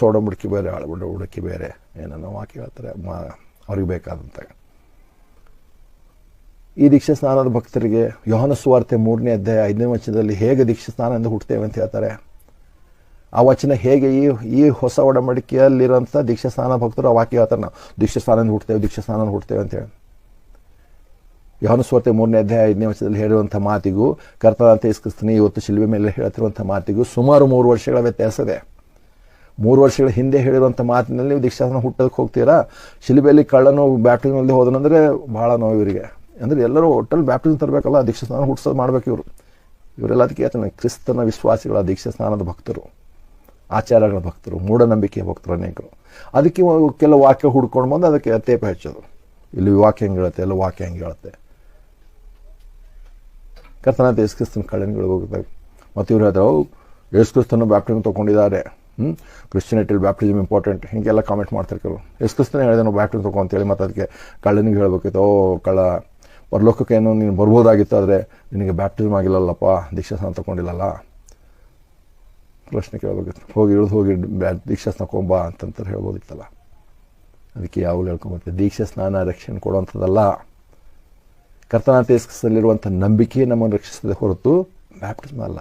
ಸೋಡಂಬುಡಿಕೆ ಬೇರೆ ಹುಡುಕಿ ಬೇರೆ ಏನನ್ನೋ ವಾಕ್ಯ ಹೇಳ್ತಾರೆ ಅವ್ರಿಗೆ ಬೇಕಾದಂಥ. ಈ ದೀಕ್ಷಾ ಸ್ನಾನದ ಭಕ್ತರಿಗೆ ಯೋಹಾನ ಸುವಾರ್ತೆ 3ನೇ ಅಧ್ಯಾಯ 5ನೇ ವಚನದಲ್ಲಿ ಹೇಗೆ ದೀಕ್ಷಾ ಸ್ನಾನದಿಂದ ಹುಟ್ಟುತ್ತೇವೆ ಅಂತ ಹೇಳ್ತಾರೆ. ಆ ವಚನ ಹೇಗೆ ಈ ಹೊಸ ಒಡಂಬಡಿಕೆಯಲ್ಲಿರೋಂಥ ದೀಕ್ಷಾ ಸ್ನಾನ ಭಕ್ತರು ಆ ವಾಕ್ಯ ಹೇಳ್ತಾರೆ, ನಾವು ದೀಕ್ಷಾ ಸ್ನಾನದಿಂದ ಹುಡ್ತೇವೆ ಅಂತೇಳಿ. ಯೋಹಾನ ಸುವಾರ್ತೆ 3ನೇ ಅಧ್ಯಾಯ 5ನೇ ವಚನದಲ್ಲಿ ಹೇಳುವಂಥ ಮಾತಿಗೂ ಕರ್ತನಾದ ಯೇಸು ಕ್ರಿಸ್ತನೇ ಇವತ್ತು ಶಿಲುಬೆ ಮೇಲೆ ಹೇಳ್ತಿರುವಂಥ ಮಾತಿಗೂ ಸುಮಾರು 3 ವರ್ಷಗಳ ವ್ಯತ್ಯಾಸ ಇದೆ. 3 ವರ್ಷಗಳ ಹಿಂದೆ ಹೇಳಿರುವಂಥ ಮಾತಿನಲ್ಲಿ ನೀವು ದೀಕ್ಷಾಸ್ನಾನ ಹುಟ್ಟೋದಕ್ಕೆ ಹೋಗ್ತೀರಾ, ಶಿಲುಬೆಯಲ್ಲಿ ಕಳ್ಳನು ಬ್ಯಾಪ್ಟಿಸಮ್ನಲ್ಲಿ ಹೋದನಂದರೆ ಭಾಳ ನೋವು ಇವರಿಗೆ. ಅಂದರೆ ಎಲ್ಲರೂ ಒಟ್ಟಲ್ಲಿ ಬ್ಯಾಪ್ಟಿಸಮ್ ತರಬೇಕಲ್ಲ, ದೀಕ್ಷಾಸ್ನಾನ ಹುಟ್ಟಿಸೋದು ಮಾಡ್ಬೇಕು ಇವರೆಲ್ಲ. ಅದಕ್ಕೆ ಹೇಳ್ತಾನೆ, ಕ್ರಿಸ್ತನ ವಿಶ್ವಾಸಿಗಳ ದೀಕ್ಷಾಸ್ನಾನದ ಭಕ್ತರು, ಆಚಾರಗಳ ಭಕ್ತರು, ಮೂಢನಂಬಿಕೆಯ ಭಕ್ತರು ಅನೇಕರು. ಅದಕ್ಕೆ ಕೆಲವು ವಾಕ್ಯ ಹುಡ್ಕೊಂಡು ಬಂದು ಅದಕ್ಕೆ ತೇಪ ಹಚ್ಚೋದು. ಇಲ್ಲಿ ವಾಕ್ಯ ಹೆಂಗೆ ಹೇಳುತ್ತೆ, ಎಲ್ಲ ವಾಕ್ಯ ಹೆಂಗೆ ಹೇಳುತ್ತೆ. ಕರ್ತನಾದ ಯೇಸು ಕ್ರಿಸ್ತನ ಕಳ್ಳನಿಗಳು ಹೋಗ್ತಾರೆ. ಮತ್ತು ಇವ್ರು ಹೇಳ್ತಾರೆ, ಯೇಸು ಕ್ರಿಸ್ತನ ಬ್ಯಾಪ್ಟಿಸಮ್ ತೊಗೊಂಡಿದ್ದಾರೆ, ಕ್ರಿಶ್ಚಿಯನಿಟಿಲಿ ಬ್ಯಾಪ್ಟಿಸಮ್ ಇಂಪಾರ್ಟೆಂಟ್, ಹೀಗೆಲ್ಲ ಕಾಮೆಂಟ್ ಮಾಡ್ತಾರೆ ಕೆಲವು. ಯೇಸು ಕ್ರಿಸ್ತನೇ ಹೇಳಿದೆ ನಾವು ಬ್ಯಾಪ್ಟಿಸಮ್ ತೊಗೊ ಅಂತೇಳಿ. ಮತ್ತು ಅದಕ್ಕೆ ಕಳ್ಳನಿಗೆ ಹೇಳಬೇಕಿತ್ತು, ಕಳ್ಳ ಪರಲೋಕಕ್ಕೆ ಏನೋ ನೀನು ಬರ್ಬೋದಾಗಿತ್ತು, ಆದರೆ ನಿನಗೆ ಬ್ಯಾಪ್ಟಿಸಮ್ ಆಗಿಲ್ಲಲ್ಲಪ್ಪ, ದೀಕ್ಷಾಸ್ನಾನ ತೊಗೊಂಡಿಲ್ಲಲ್ಲ. ಪ್ರಶ್ನೆ ಕೇಳಬೇಕಿತ್ತು, ಹೋಗಿ ದೀಕ್ಷಾಸ್ನಾನ ಕೊಂಬ ಅಂತಂತಾರೆ ಹೇಳ್ಬೋದಿತ್ತಲ್ಲ. ಅದಕ್ಕೆ ಯಾವಾಗಲೂ ಹೇಳ್ಕೊಂಬರ್ತೀವಿ, ದೀಕ್ಷಾ ಸ್ನಾನ ರಕ್ಷಣೆ ಕೊಡುವಂಥದ್ದಲ್ಲ. ಕರ್ತನಾದ ಯೇಸು ಕ್ರಿಸ್ತನಲ್ಲಿರುವಂಥ ನಂಬಿಕೆ ನಮ್ಮನ್ನು ರಕ್ಷಿಸದೆ ಹೊರತು ಬ್ಯಾಪ್ಟಿಸಮ್ ಅಲ್ಲ.